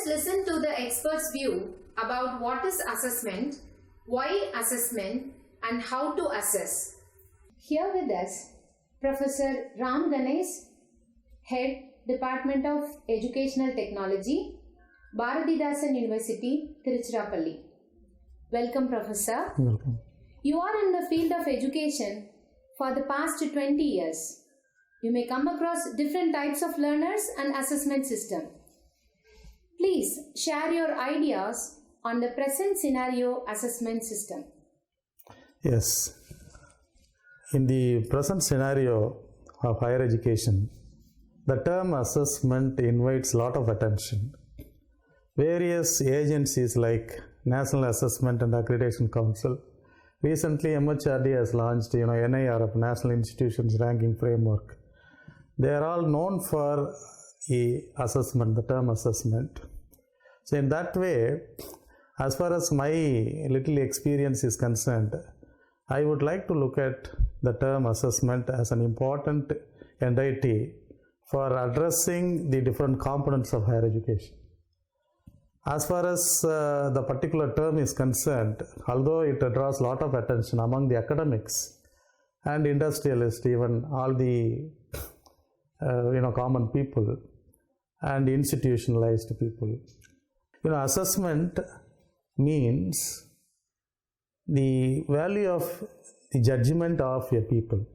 us listen to the expert's view about what is assessment, why assessment, and how to assess. Here with us, Professor Ram Ganesh, Head, Department of Educational Technology, Bharathidasan University, Tiruchirappalli. Welcome, Professor. Welcome. You are in the field of education for the past 20 years. You may come across different types of learners and assessment system. Please share your ideas on the present scenario assessment system. Yes. In the present scenario of higher education, the term assessment invites a lot of attention. Various agencies like National Assessment and Accreditation Council, recently MHRD has launched NIRF, National Institutions Ranking Framework. They are all known for assessment, the term assessment. So in that way, as far as my little experience is concerned, I would like to look at the term assessment as an important entity for addressing the different components of higher education. As far as the particular term is concerned, although it draws a lot of attention among the academics and industrialists, even all the common people and institutionalized people, assessment means the value of the judgment of a people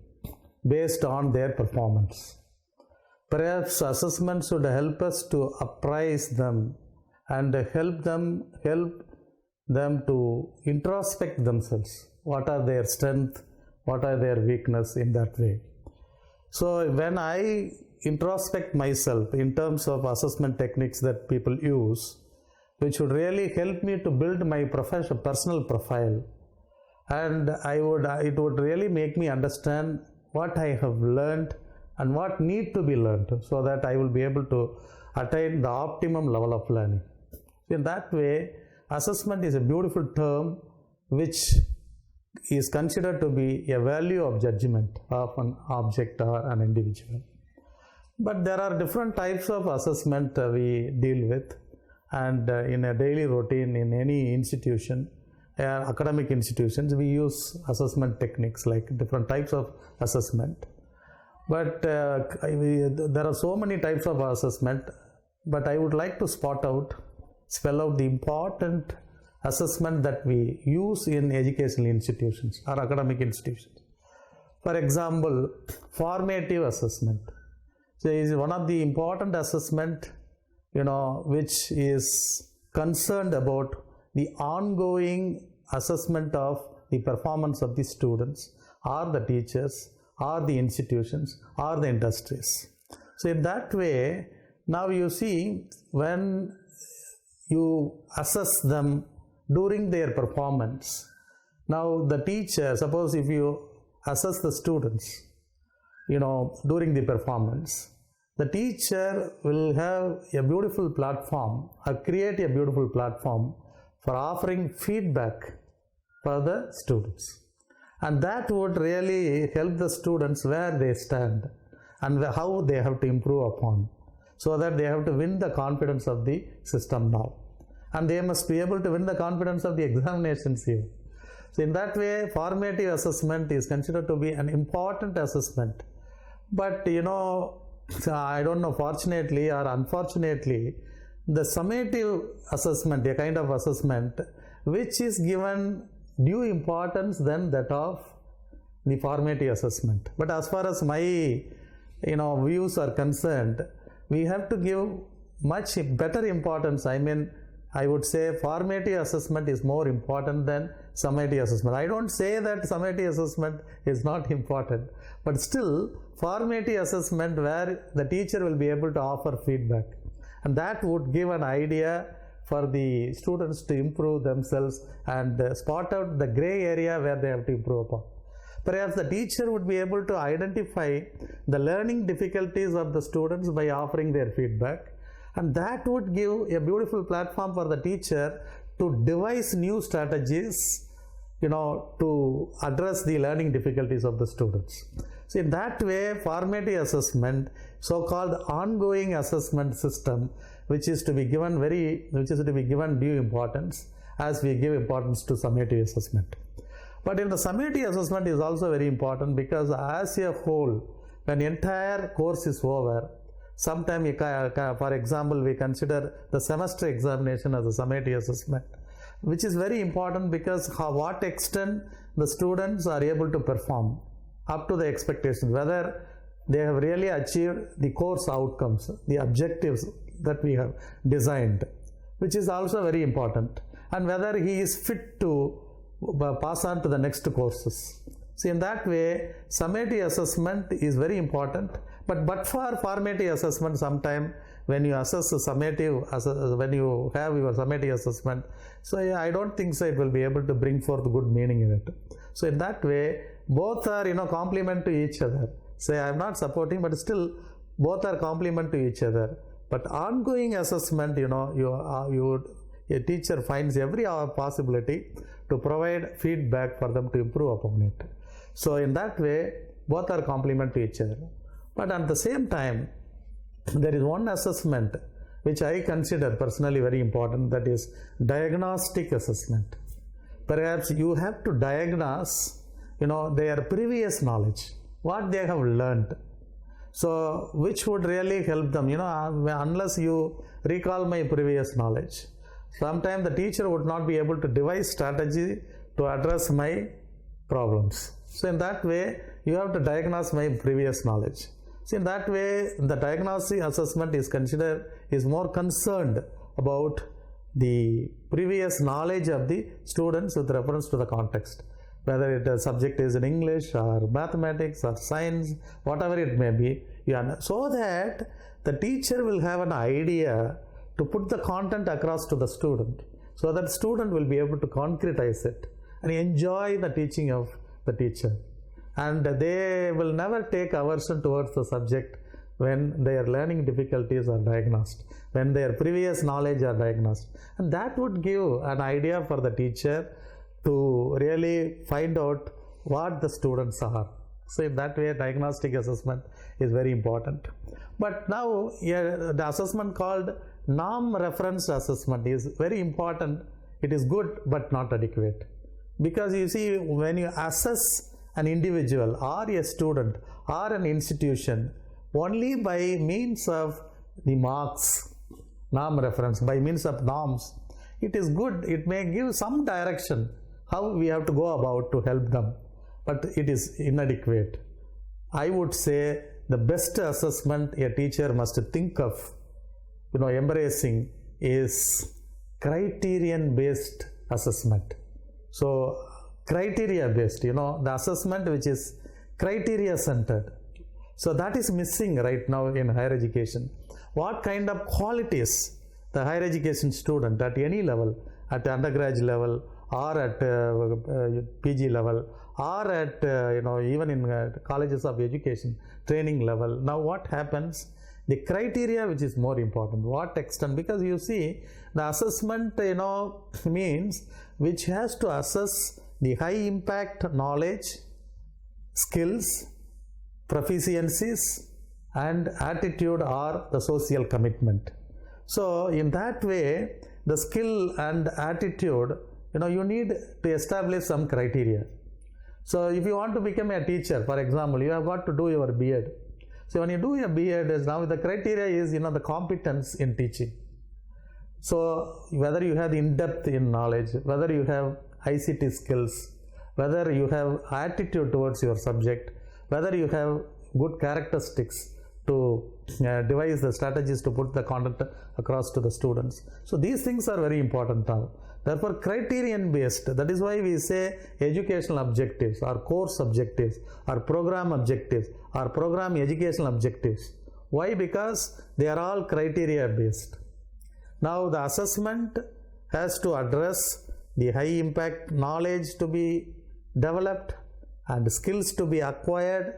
based on their performance. Perhaps assessment should help us to appraise them and help them to introspect themselves. What are their strengths? What are their weaknesses in that way? So when I introspect myself in terms of assessment techniques that people use, which would really help me to build my personal profile, and it would really make me understand what I have learned and what need to be learned, so that I will be able to attain the optimum level of learning. In that way, assessment is a beautiful term which is considered to be a value of judgment of an object or an individual. But there are different types of assessment we deal with, and in a daily routine in any institution, academic institutions, we use assessment techniques like different types of assessment. But there are so many types of assessment, but I would like to spell out the important assessment that we use in educational institutions or academic institutions. For example, formative assessment. So it is one of the important assessment, which is concerned about the ongoing assessment of the performance of the students or the teachers or the institutions or the industries. So in that way, now you see, when you assess them during their performance, now the teacher, suppose if you assess the students, during the performance, the teacher will have a beautiful platform or create a beautiful platform for offering feedback for the students. And that would really help the students where they stand and how they have to improve upon, so that they have to win the confidence of the system now. And they must be able to win the confidence of the examinations here. So in that way, formative assessment is considered to be an important assessment. But I don't know, fortunately or unfortunately, the summative assessment, a kind of assessment which is given due importance than that of the formative assessment. But as far as my views are concerned, we have to give much better importance. I would say formative assessment is more important than summative assessment. I don't say that summative assessment is not important, but still formative assessment where the teacher will be able to offer feedback, and that would give an idea for the students to improve themselves and spot out the gray area where they have to improve upon. Perhaps the teacher would be able to identify the learning difficulties of the students by offering their feedback, and that would give a beautiful platform for the teacher to devise new strategies, to address the learning difficulties of the students. So in that way, formative assessment, so-called ongoing assessment system, which is to be given due importance as we give importance to summative assessment. But in the summative assessment is also very important, because as a whole, when entire course is over, sometime for example we consider the semester examination as a summative assessment, which is very important, because what extent the students are able to perform up to the expectations, whether they have really achieved the course outcomes, the objectives that we have designed, which is also very important, and whether he is fit to pass on to the next courses. See, in that way, summative assessment is very important, but for formative assessment, sometime when you assess a summative, when you have your summative assessment, so I don't think so it will be able to bring forth good meaning in it. So in that way, both are complement to each other. Say, I am not supporting, but still both are complement to each other. But ongoing assessment, a teacher finds every possibility to provide feedback for them to improve upon it. So in that way, both are complement to each other. But at the same time, there is one assessment which I consider personally very important, that is diagnostic assessment. Perhaps you have to diagnose, their previous knowledge, what they have learned. So which would really help them, unless you recall my previous knowledge, sometimes the teacher would not be able to devise strategy to address my problems. So in that way, you have to diagnose my previous knowledge. So in that way, the diagnostic assessment is more concerned about the previous knowledge of the students with reference to the context, whether the subject is in English or mathematics or science, whatever it may be, so that the teacher will have an idea to put the content across to the student, so that the student will be able to concretize it and enjoy the teaching of the teacher. And they will never take aversion towards the subject when their learning difficulties are diagnosed, when their previous knowledge are diagnosed. And that would give an idea for the teacher to really find out what the students are. So in that way, diagnostic assessment is very important. But now the assessment called norm reference assessment is very important. It is good but not adequate, because you see, when you assess an individual or a student or an institution only by means of the marks, norm reference, by means of norms, it is good, it may give some direction how we have to go about to help them, but it is inadequate. I would say the best assessment a teacher must think of embracing is criterion based assessment. So criteria based, the assessment which is criteria centered. So that is missing right now in higher education. What kind of qualities the higher education student at any level, at undergraduate level or at PG level or at even in colleges of education training level. Now what happens? The criteria which is more important, what extent, because you see the assessment means which has to assess the high impact knowledge, skills, proficiencies and attitude or the social commitment. So in that way, the skill and attitude, you need to establish some criteria. So if you want to become a teacher, for example, you have got to do your B.Ed. So when you do your B.Ed, now the criteria is the competence in teaching. So whether you have in-depth in knowledge, whether you have ICT skills, whether you have attitude towards your subject, whether you have good characteristics to devise the strategies to put the content across to the students. So these things are very important now. Therefore, criterion based, that is why we say educational objectives or course objectives or program objectives or program educational objectives. Why? Because they are all criteria based. Now the assessment has to address the high impact knowledge to be developed and skills to be acquired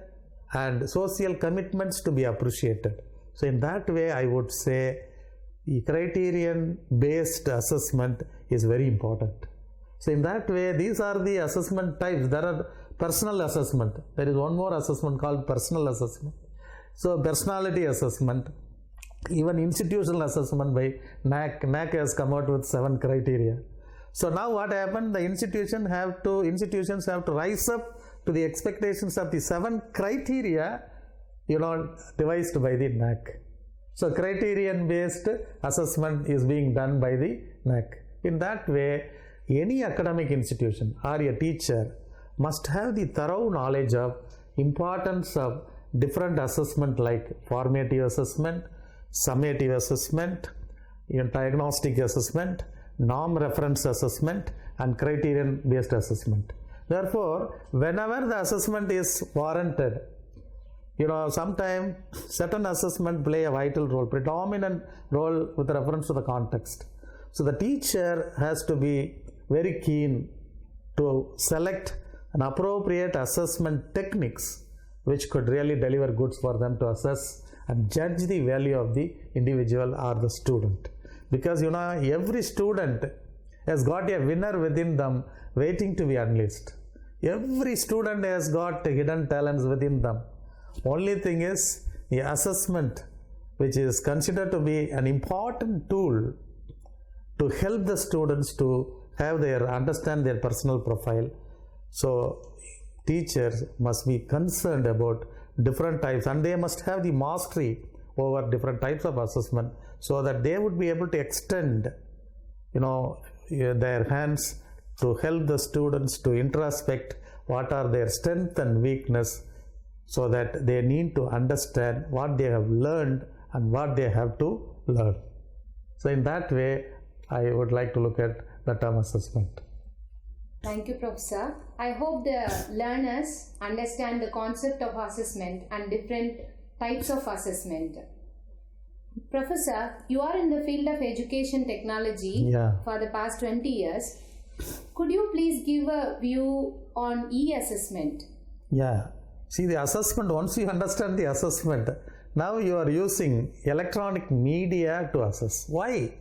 and social commitments to be appreciated. So in that way, I would say the criterion based assessment is very important. So in that way, these are the assessment types. There are personal assessment. There is one more assessment called personal assessment. So personality assessment, Even institutional assessment by NAC has come out with 7 criteria. So now what happened? The institutions have to rise up to the expectations of the 7 criteria, devised by the NAC. So criterion based assessment is being done by the NAC. In that way, any academic institution or a teacher must have the thorough knowledge of importance of different assessment like formative assessment, summative assessment, diagnostic assessment, norm reference assessment, and criterion based assessment. Therefore, whenever the assessment is warranted, sometimes certain assessment play a vital role, predominant role with reference to the context. So the teacher has to be very keen to select an appropriate assessment techniques which could really deliver goods for them to assess and judge the value of the individual or the student. Because every student has got a winner within them waiting to be unleashed. Every student has got hidden talents within them. Only thing is the assessment, which is considered to be an important tool to help the students to understand their personal profile. So teachers must be concerned about different types, and they must have the mastery over different types of assessment, so that they would be able to extend their hands to help the students to introspect what are their strength and weakness, so that they need to understand what they have learned and what they have to learn. So in that way, I would like to look at the term assessment. Thank you, Professor. I hope the learners understand the concept of assessment and different types of assessment. Professor, you are in the field of education technology for the past 20 years. Could you please give a view on e-assessment? Yeah. See, the assessment, once you understand the assessment, now you are using electronic media to assess. Why?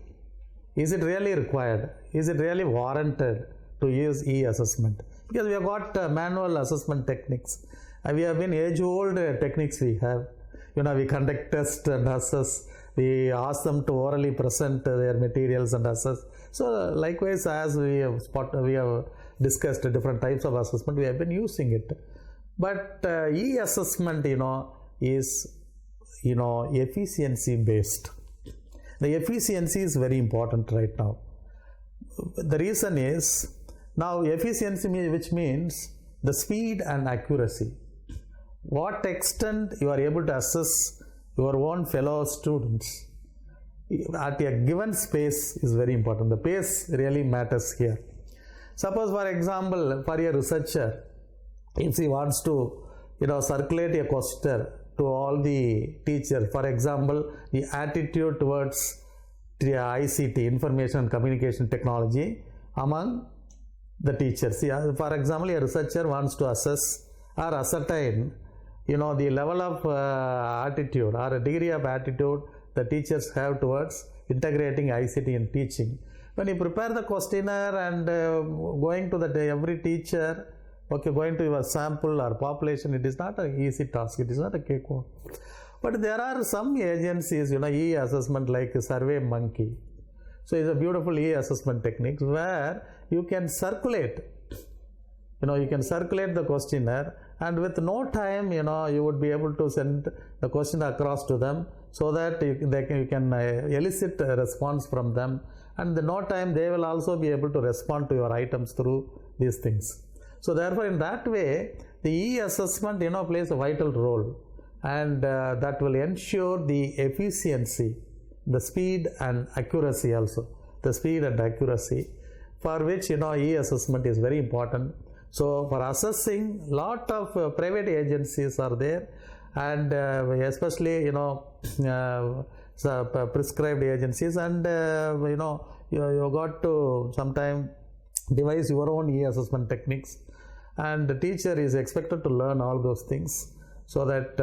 Is it really required? Is it really warranted to use e-assessment? Because we have got manual assessment techniques. We have been age-old techniques we have. We conduct tests and assess. We ask them to orally present their materials and assess. So likewise, as we have discussed different types of assessment, we have been using it. But e-assessment, is, efficiency based. The efficiency is very important right now. The reason is, now efficiency, which means the speed and accuracy. What extent you are able to assess your own fellow students at a given space is very important. The pace really matters here. Suppose, for example, for a researcher, if he wants to circulate a questionnaire to all the teachers, for example, the attitude towards the ICT, information and communication technology, among the teachers. For example, a researcher wants to assess or ascertain the level of attitude or a degree of attitude the teachers have towards integrating ICT in teaching. When you prepare the questionnaire and going to every teacher, going to your sample or population, it is not an easy task. It is not a cakewalk. But there are some agencies, e-assessment like Survey Monkey. So it's a beautiful e-assessment technique where you can circulate. You can circulate the questionnaire, and with no time, you would be able to send the question across to them, so that you can elicit a response from them, and in no time they will also be able to respond to your items through these things. So therefore, in that way, the e-assessment plays a vital role, and that will ensure the efficiency, the speed and accuracy also. The speed and accuracy, for which e-assessment is very important. So for assessing, lot of private agencies are there, and especially prescribed agencies, and you got to sometime devise your own e-assessment techniques, and the teacher is expected to learn all those things, so that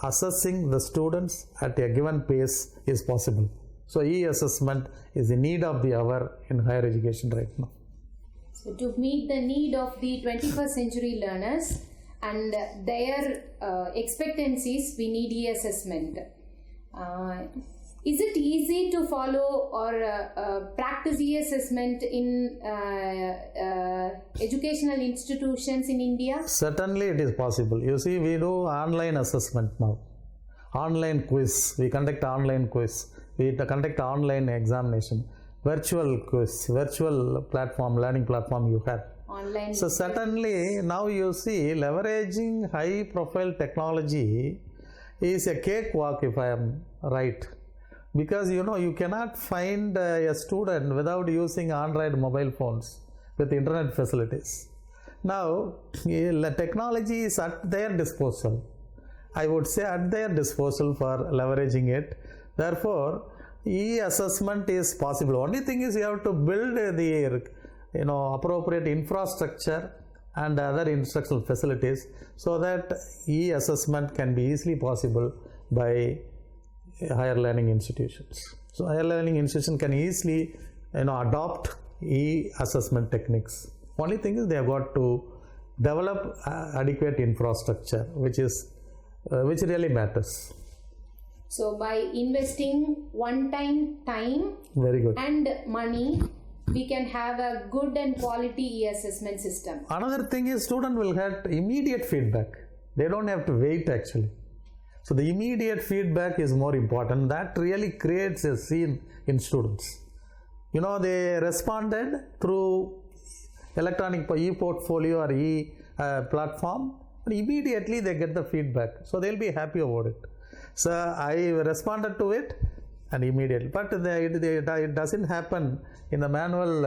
assessing the students at a given pace is possible. So e-assessment is the need of the hour in higher education right now. So to meet the need of the 21st century learners and their expectancies, we need e-assessment. Is it easy to follow or practice e-assessment in educational institutions in India? Certainly it is possible. You see, we do online assessment now. Online quiz. We conduct online quiz. We conduct online examination. Virtual quiz. Virtual platform, learning platform you have. Online. So certainly now you see leveraging high profile technology is a cakewalk, if I am right. Because you cannot find a student without using Android mobile phones with internet facilities. Now the technology is at their disposal. I would say at their disposal for leveraging it. Therefore e-assessment is possible. Only thing is you have to build the appropriate infrastructure and other instructional facilities so that e-assessment can be easily possible by higher learning institutions. So higher learning institution can easily adopt e-assessment techniques. Only thing is they have got to develop adequate infrastructure, which really matters. So by investing one-time time Very good. and money, we can have a good and quality e-assessment system. Another thing is student will get immediate feedback. They don't have to wait actually. So the immediate feedback is more important. That really creates a scene in students. They responded through electronic e-portfolio or e-platform, but immediately they get the feedback. So they'll be happy about it. So I responded to it and immediately. But it doesn't happen in the manual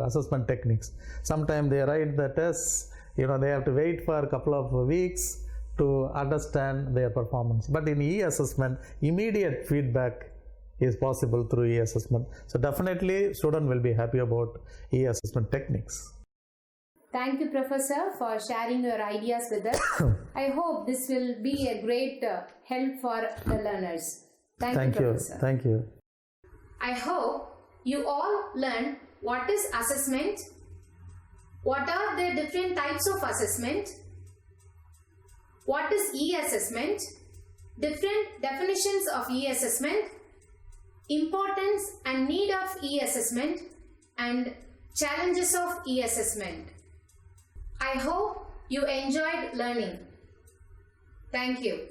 assessment techniques. Sometimes they write the tests, they have to wait for a couple of weeks to understand their performance. But in e-assessment, immediate feedback is possible through e-assessment. So definitely student will be happy about e-assessment techniques. Thank you, Professor, for sharing your ideas with us. I hope this will be a great help for the learners. Thank you, Professor. Thank you. I hope you all learned what is assessment, what are the different types of assessment, what is e-assessment, different definitions of e-assessment, importance and need of e-assessment, and challenges of e-assessment. I hope you enjoyed learning. Thank you.